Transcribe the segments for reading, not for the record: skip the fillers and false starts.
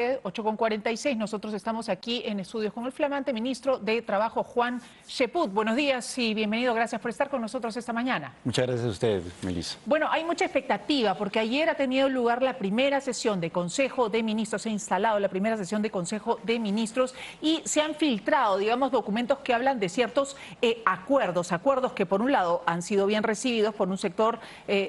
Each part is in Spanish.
8:46, nosotros estamos aquí en estudios con el flamante ministro de Trabajo, Juan Cheput. Buenos días y bienvenido, gracias por estar con nosotros esta mañana. Muchas gracias a usted, Melissa. Bueno, hay mucha expectativa porque ayer ha tenido lugar la primera sesión de Consejo de Ministros, se ha instalado la primera sesión de Consejo de Ministros y se han filtrado, digamos, documentos que hablan de ciertos acuerdos que por un lado han sido bien recibidos por un sector,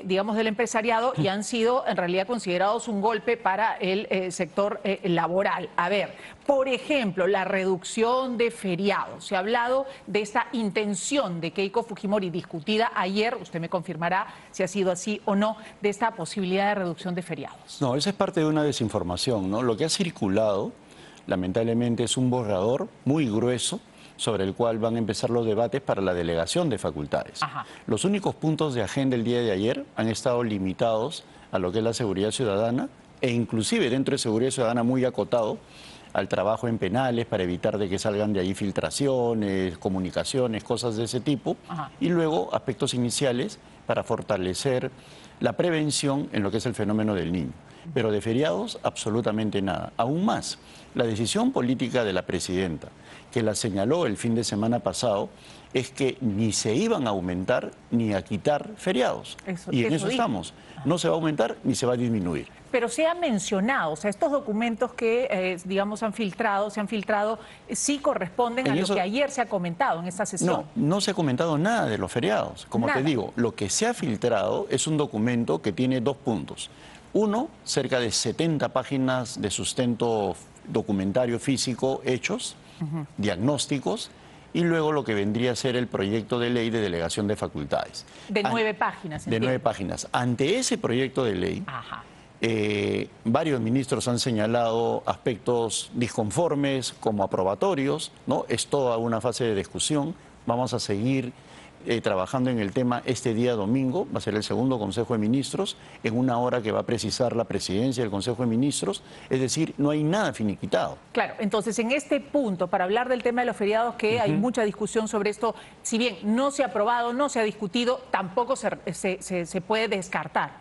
digamos, del empresariado y han sido en realidad considerados un golpe para el sector laboral. A ver, por ejemplo, la reducción de feriados. Se ha hablado de esta intención de Keiko Fujimori discutida ayer, usted me confirmará si ha sido así o no, de esta posibilidad de reducción de feriados. No, esa es parte de una desinformación, ¿no? Lo que ha circulado, lamentablemente, es un borrador muy grueso sobre el cual van a empezar los debates para la delegación de facultades. Ajá. Los únicos puntos de agenda el día de ayer han estado limitados a lo que es la seguridad ciudadana e inclusive dentro de seguridad ciudadana muy acotado al trabajo en penales para evitar de que salgan de ahí filtraciones, comunicaciones, cosas de ese tipo. Ajá. Y luego aspectos iniciales para fortalecer la prevención en lo que es el fenómeno del niño. Pero de feriados, absolutamente nada. Aún más, la decisión política de la presidenta, que la señaló el fin de semana pasado, es que ni se iban a aumentar ni a quitar feriados. Y en eso estamos. No se va a aumentar ni se va a disminuir. Pero se ha mencionado, o sea, estos documentos que, digamos, se han filtrado, sí corresponden a lo que ayer se ha comentado en esta sesión. No se ha comentado nada de los feriados. Como te digo, lo que se ha filtrado es un documento que tiene dos puntos. Uno, cerca de 70 páginas de sustento documentario físico hechos, diagnósticos, y luego lo que vendría a ser el proyecto de ley de delegación de facultades. De 9 páginas. De 9 páginas. Ante ese proyecto de ley, varios ministros han señalado aspectos disconformes como aprobatorios, ¿no? Es toda una fase de discusión. Vamos a seguir trabajando en el tema este día domingo, va a ser el segundo Consejo de Ministros, en una hora que va a precisar la presidencia del Consejo de Ministros, es decir, no hay nada finiquitado. Claro, entonces en este punto, para hablar del tema de los feriados, que hay mucha discusión sobre esto, si bien no se ha aprobado, no se ha discutido, tampoco se puede descartar.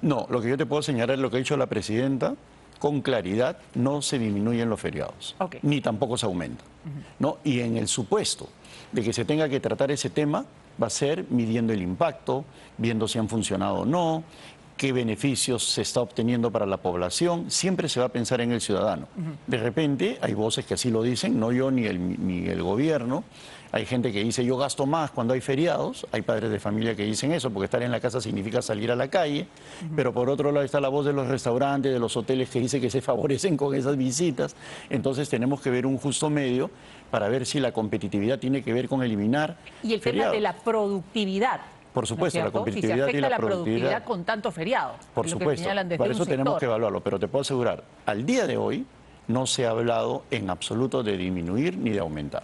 No, lo que yo te puedo señalar es lo que ha dicho la presidenta, con claridad, no se disminuyen los feriados, ni tampoco se aumentan, ¿no? Y en el supuesto de que se tenga que tratar ese tema, va a ser midiendo el impacto, viendo si han funcionado o no, qué beneficios se está obteniendo para la población, siempre se va a pensar en el ciudadano. De repente hay voces que así lo dicen, no yo ni el gobierno, hay gente que dice yo gasto más cuando hay feriados, hay padres de familia que dicen eso, porque estar en la casa significa salir a la calle, pero por otro lado está la voz de los restaurantes, de los hoteles que dice que se favorecen con esas visitas, entonces tenemos que ver un justo medio para ver si la competitividad tiene que ver con eliminar y el feriados. Tema de la productividad. Por supuesto, ¿no la competitividad si se afecta y la productividad con tanto feriado. Por supuesto, para eso tenemos que evaluarlo, pero te puedo asegurar, al día de hoy no se ha hablado en absoluto de disminuir ni de aumentar.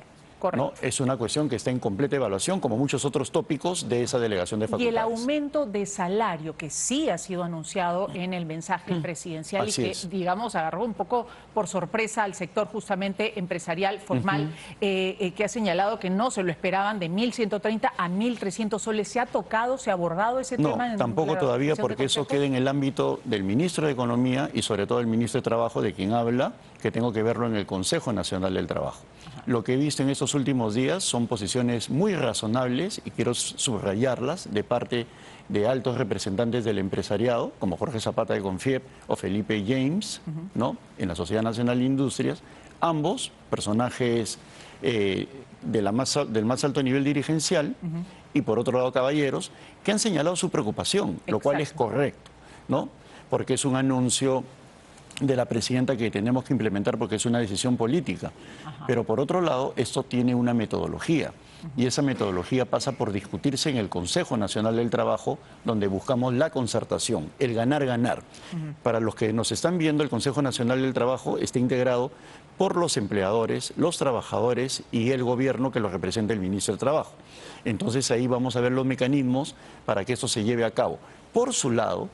¿No? Es una cuestión que está en completa evaluación, como muchos otros tópicos de esa delegación de facultades. Y el aumento de salario, que sí ha sido anunciado en el mensaje presidencial y que, digamos, agarró un poco por sorpresa al sector justamente empresarial formal, que ha señalado que no se lo esperaban de 1.130 a 1.300 soles. ¿Se ha tocado, se ha abordado ese tema? No, tampoco todavía, porque eso queda en el ámbito del ministro de Economía y sobre todo el ministro de Trabajo, de quien habla, que tengo que verlo en el Consejo Nacional del Trabajo. Lo que he visto en estos últimos días son posiciones muy razonables y quiero subrayarlas de parte de altos representantes del empresariado, como Jorge Zapata de Confiep o Felipe James, ¿no? En la Sociedad Nacional de Industrias, ambos personajes del más alto nivel dirigencial y por otro lado caballeros, que han señalado su preocupación, lo cual es correcto, ¿no? Porque es un anuncio de la presidenta que tenemos que implementar porque es una decisión política. Pero por otro lado, esto tiene una metodología y esa metodología pasa por discutirse en el Consejo Nacional del Trabajo, donde buscamos la concertación, el ganar-ganar. Para los que nos están viendo, el Consejo Nacional del Trabajo está integrado por los empleadores, los trabajadores y el gobierno que lo representa el ministro de Trabajo. Entonces ahí vamos a ver los mecanismos para que esto se lleve a cabo. Por su lado,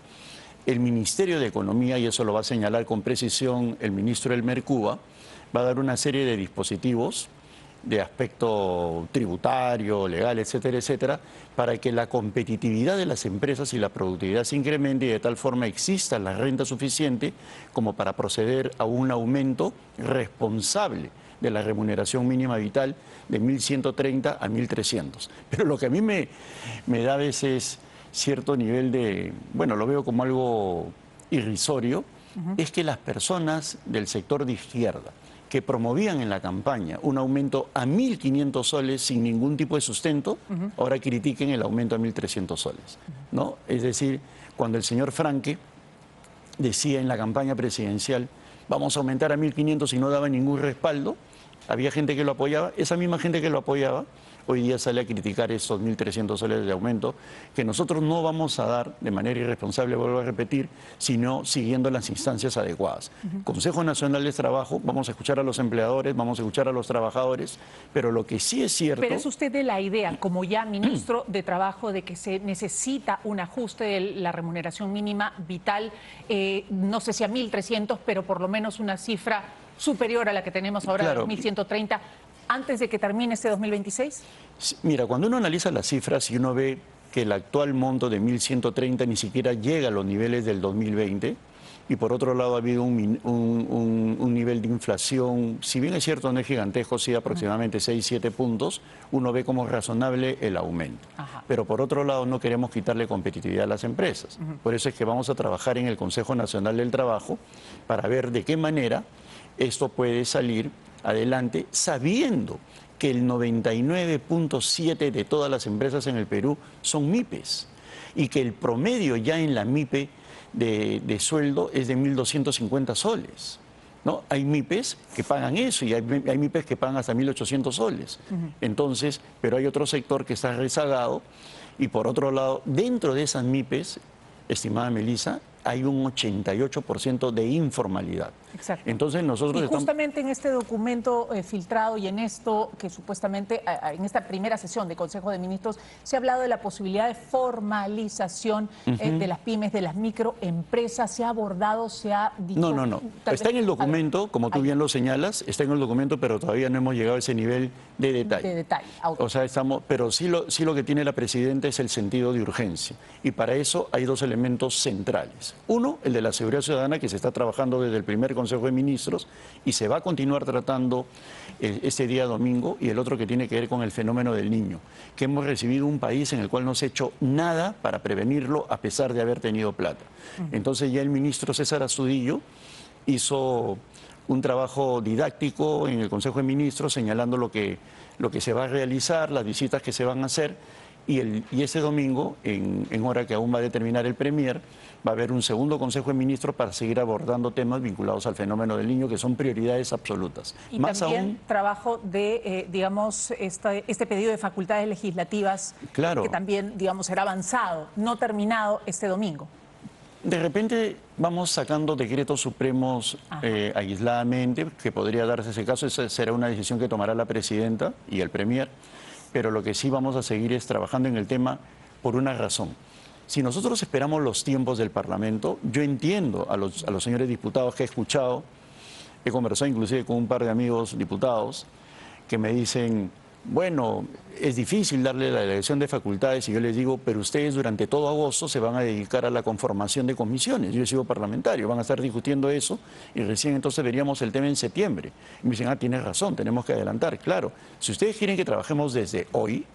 el Ministerio de Economía, y eso lo va a señalar con precisión el ministro Elmer Cuba, va a dar una serie de dispositivos de aspecto tributario, legal, etcétera, etcétera, para que la competitividad de las empresas y la productividad se incremente y de tal forma exista la renta suficiente como para proceder a un aumento responsable de la remuneración mínima vital de 1.130 a 1.300. Pero lo que a mí me da a veces cierto nivel de, bueno, lo veo como algo irrisorio, es que las personas del sector de izquierda que promovían en la campaña un aumento a 1.500 soles sin ningún tipo de sustento, ahora critiquen el aumento a 1.300 soles, ¿no? Es decir, cuando el señor Franque decía en la campaña presidencial, vamos a aumentar a 1.500 y no daba ningún respaldo, había gente que lo apoyaba, esa misma gente que lo apoyaba hoy día sale a criticar esos 1.300 soles de aumento que nosotros no vamos a dar de manera irresponsable, vuelvo a repetir, sino siguiendo las instancias adecuadas. Consejo Nacional de Trabajo, vamos a escuchar a los empleadores, vamos a escuchar a los trabajadores, pero lo que sí es cierto... Pero es usted de la idea, como ya ministro de Trabajo, de que se necesita un ajuste de la remuneración mínima vital, no sé si a 1.300, pero por lo menos una cifra superior a la que tenemos ahora, Claro. de 2.130, antes de que termine este 2026? Mira, cuando uno analiza las cifras y uno ve que el actual monto de 1.130 ni siquiera llega a los niveles del 2020, y por otro lado ha habido un nivel de inflación, si bien es cierto no es gigantesco, sí aproximadamente 6-7 puntos, uno ve como razonable el aumento. Pero por otro lado no queremos quitarle competitividad a las empresas. Por eso es que vamos a trabajar en el Consejo Nacional del Trabajo para ver de qué manera esto puede salir adelante, sabiendo que el 99.7% de todas las empresas en el Perú son MIPES y que el promedio ya en la MIPE de sueldo es de 1.250 soles. ¿No? Hay MIPES que pagan eso y hay MIPES que pagan hasta 1.800 soles. Entonces, pero hay otro sector que está rezagado y por otro lado, dentro de esas MIPES, estimada Melissa, hay un 88% de informalidad. Exacto. Entonces nosotros y justamente en este documento filtrado y en esto que supuestamente, en esta primera sesión de Consejo de Ministros, se ha hablado de la posibilidad de formalización de las pymes, de las microempresas. ¿Se ha abordado, se ha dicho? No. Está en el documento, como tú bien lo señalas, está en el documento, pero todavía no hemos llegado a ese nivel de detalle. De detalle. O sea, pero sí lo que tiene la presidenta es el sentido de urgencia. Y para eso hay dos elementos centrales. Uno, el de la seguridad ciudadana, que se está trabajando desde el primer Consejo de Ministros y se va a continuar tratando este día domingo, y el otro que tiene que ver con el fenómeno del niño, que hemos recibido un país en el cual no se ha hecho nada para prevenirlo a pesar de haber tenido plata. Entonces ya el ministro César Astudillo hizo un trabajo didáctico en el Consejo de Ministros señalando lo que se va a realizar, las visitas que se van a hacer. Y ese domingo, en hora que aún va a determinar el Premier, va a haber un segundo Consejo de Ministros para seguir abordando temas vinculados al fenómeno del niño, que son prioridades absolutas. Y más también aún, trabajo de, digamos, este pedido de facultades legislativas, claro, que también, digamos, será avanzado, no terminado este domingo. De repente vamos sacando decretos supremos aisladamente, que podría darse ese caso. Esa será una decisión que tomará la presidenta y el Premier. Pero lo que sí vamos a seguir es trabajando en el tema por una razón. Si nosotros esperamos los tiempos del Parlamento, yo entiendo a los señores diputados que he escuchado, he conversado inclusive con un par de amigos diputados que me dicen, bueno, es difícil darle la delegación de facultades, y yo les digo, pero ustedes durante todo agosto se van a dedicar a la conformación de comisiones. Yo he sido parlamentario, van a estar discutiendo eso y recién entonces veríamos el tema en septiembre. Y me dicen, tienes razón, tenemos que adelantar. Claro, si ustedes quieren que trabajemos desde hoy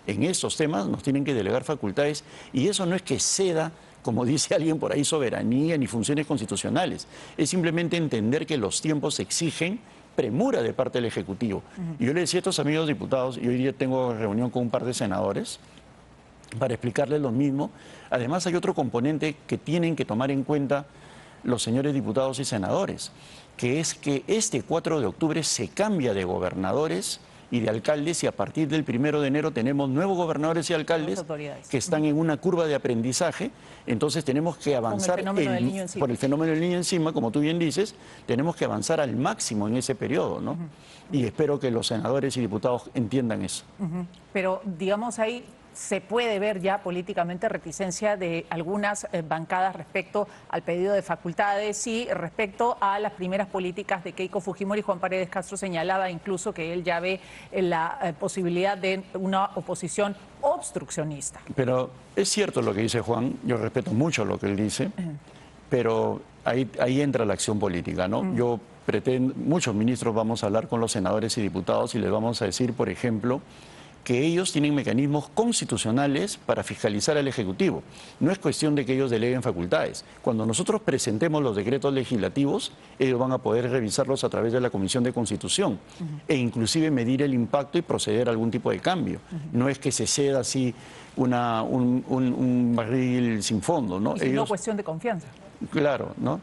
en estos temas, nos tienen que delegar facultades, y eso no es que ceda, como dice alguien por ahí, soberanía ni funciones constitucionales. Es simplemente entender que los tiempos exigen premura de parte del Ejecutivo. Y yo le decía a estos amigos diputados, y hoy día tengo reunión con un par de senadores para explicarles lo mismo. Además hay otro componente que tienen que tomar en cuenta los señores diputados y senadores, que es que este 4 de octubre se cambia de gobernadores y de alcaldes, y a partir del 1 de enero tenemos nuevos gobernadores y alcaldes que están en una curva de aprendizaje. Entonces tenemos que avanzar por el fenómeno del niño encima, como tú bien dices, tenemos que avanzar al máximo en ese periodo, ¿no? Y espero que los senadores y diputados entiendan eso. Pero, digamos, hay se puede ver ya políticamente reticencia de algunas bancadas respecto al pedido de facultades y respecto a las primeras políticas de Keiko Fujimori. Juan Paredes Castro señalaba incluso que él ya ve la posibilidad de una oposición obstruccionista. Pero es cierto lo que dice Juan, yo respeto mucho lo que él dice, pero ahí entra la acción política, ¿no? Yo pretendo, muchos ministros vamos a hablar con los senadores y diputados y les vamos a decir, por ejemplo, que ellos tienen mecanismos constitucionales para fiscalizar al Ejecutivo. No es cuestión de que ellos deleguen facultades. Cuando nosotros presentemos los decretos legislativos, ellos van a poder revisarlos a través de la Comisión de Constitución e inclusive medir el impacto y proceder a algún tipo de cambio. No es que se ceda así un barril sin fondo, ¿no? Es una cuestión de confianza. Claro, ¿no?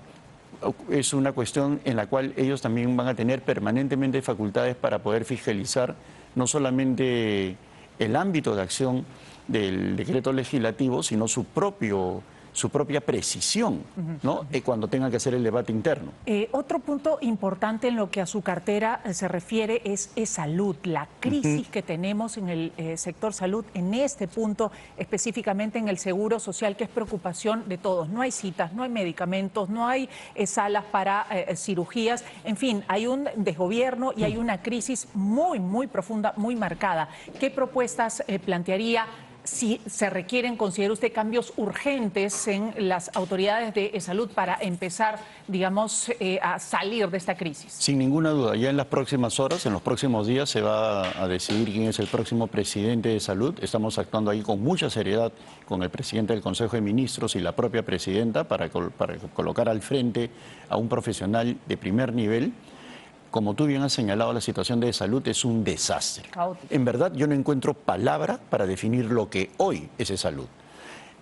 Es una cuestión en la cual ellos también van a tener permanentemente facultades para poder fiscalizar no solamente el ámbito de acción del decreto legislativo, sino su propia precisión, ¿no? Cuando tengan que hacer el debate interno. Otro punto importante en lo que a su cartera se refiere es salud, la crisis que tenemos en el sector salud, en este punto específicamente en el seguro social, que es preocupación de todos. No hay citas, no hay medicamentos, no hay salas para cirugías, en fin, hay un desgobierno y hay una crisis muy, muy profunda, muy marcada. ¿Qué propuestas plantearía? Si se requieren, ¿considera usted cambios urgentes en las autoridades de salud para empezar, digamos, a salir de esta crisis? Sin ninguna duda, ya en las próximas horas, en los próximos días, se va a decidir quién es el próximo presidente de salud. Estamos actuando ahí con mucha seriedad con el presidente del Consejo de Ministros y la propia presidenta para colocar al frente a un profesional de primer nivel. Como tú bien has señalado, la situación de salud es un desastre. Caótico. En verdad, yo no encuentro palabra para definir lo que hoy es salud.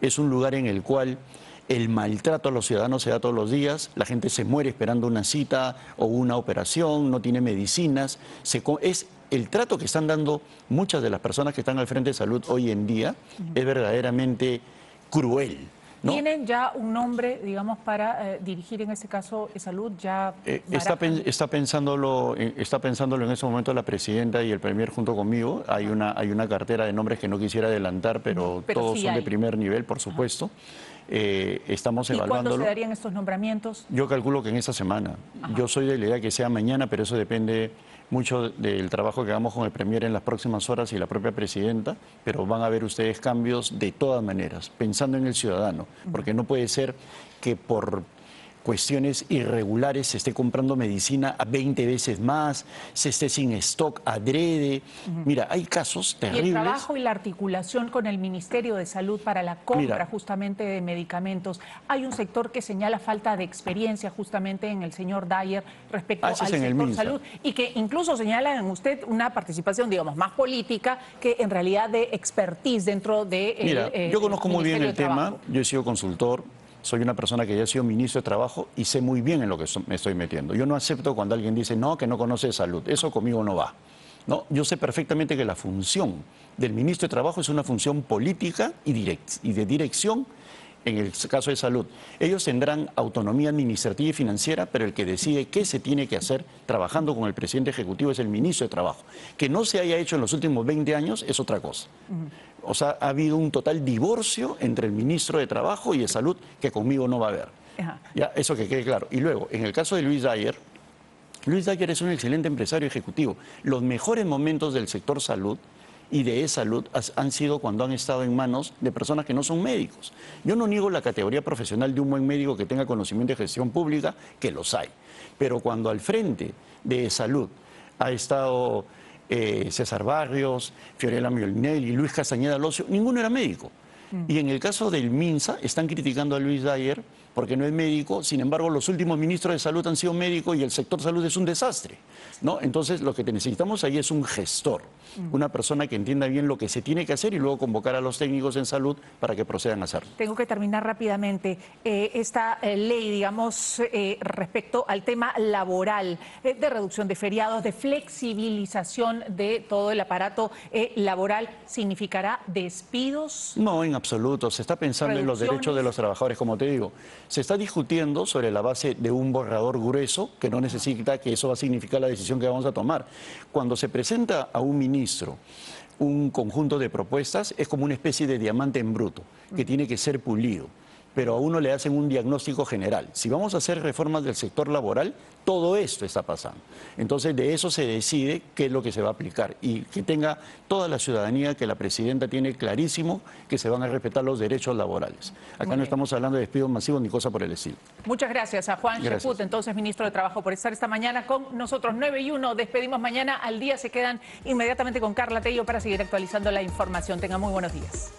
Es un lugar en el cual el maltrato a los ciudadanos se da todos los días, la gente se muere esperando una cita o una operación, no tiene medicinas. Es el trato que están dando muchas de las personas que están al frente de salud hoy en día es verdaderamente cruel, ¿no? ¿Tienen ya un nombre, digamos, para dirigir en este caso salud? Ya está pensándolo en ese momento la presidenta y el premier junto conmigo. Hay una cartera de nombres que no quisiera adelantar, pero todos sí son hay. de primer nivel, por supuesto. Estamos evaluándolo. ¿Y cuándo se darían estos nombramientos? Yo calculo que en esta semana. Yo soy de la idea que sea mañana, pero eso depende mucho del trabajo que hagamos con el premier en las próximas horas y la propia presidenta, pero van a ver ustedes cambios de todas maneras, pensando en el ciudadano, porque no puede ser que por cuestiones irregulares se esté comprando medicina a 20 veces más, se esté sin stock adrede. Mira, hay casos terribles. Y el trabajo y la articulación con el Ministerio de Salud para la compra justamente de medicamentos. Hay un sector que señala falta de experiencia justamente en el señor Dyer respecto al sector salud y que incluso señala en usted una participación, digamos, más política que en realidad de expertise dentro de Mira, yo conozco muy bien el tema, Trabajo. yo he sido consultor. Soy una persona que ya ha sido ministro de Trabajo y sé muy bien en lo que me estoy metiendo. Yo no acepto cuando alguien dice, no, que no conoce de salud. Eso conmigo no va. No, yo sé perfectamente que la función del ministro de Trabajo es una función política y de dirección en el caso de salud. Ellos tendrán autonomía administrativa y financiera, pero el que decide qué se tiene que hacer trabajando con el presidente ejecutivo es el ministro de Trabajo. Que no se haya hecho en los últimos 20 años es otra cosa. O sea, ha habido un total divorcio entre el ministro de Trabajo y de Salud que conmigo no va a haber. Ya, eso que quede claro. Y luego, en el caso de Luis Dyer es un excelente empresario ejecutivo. Los mejores momentos del sector salud y de e-salud han sido cuando han estado en manos de personas que no son médicos. Yo no niego la categoría profesional de un buen médico que tenga conocimiento de gestión pública, que los hay. Pero cuando al frente de e-salud ha estado César Barrios, Fiorella Miolinelli, Luis Castañeda Locio, ninguno era médico. Y en el caso del MINSA están criticando a Luis Dyer porque no es médico, sin embargo los últimos ministros de salud han sido médicos y el sector salud es un desastre, ¿no? Entonces lo que necesitamos ahí es un gestor, una persona que entienda bien lo que se tiene que hacer y luego convocar a los técnicos en salud para que procedan a hacerlo. Tengo que terminar rápidamente. Esta ley, digamos, respecto al tema laboral, de reducción de feriados, de flexibilización de todo el aparato laboral, ¿significará despidos? No, en absoluto. Se está pensando en los derechos de los trabajadores, como te digo. Se está discutiendo sobre la base de un borrador grueso que no necesita que eso va a significar la decisión que vamos a tomar. Cuando se presenta a un ministro un conjunto de propuestas, es como una especie de diamante en bruto, que tiene que ser pulido. Pero a uno le hacen un diagnóstico general. Si vamos a hacer reformas del sector laboral, todo esto está pasando. Entonces, de eso se decide qué es lo que se va a aplicar y que tenga toda la ciudadanía, que la presidenta tiene clarísimo que se van a respetar los derechos laborales. Acá no estamos hablando de despidos masivos ni cosa por el estilo. Muchas gracias a Juan Cheput, entonces ministro de Trabajo, por estar esta mañana con nosotros. 9:01, despedimos mañana al día. Se quedan inmediatamente con Carla Tello para seguir actualizando la información. Tengan muy buenos días.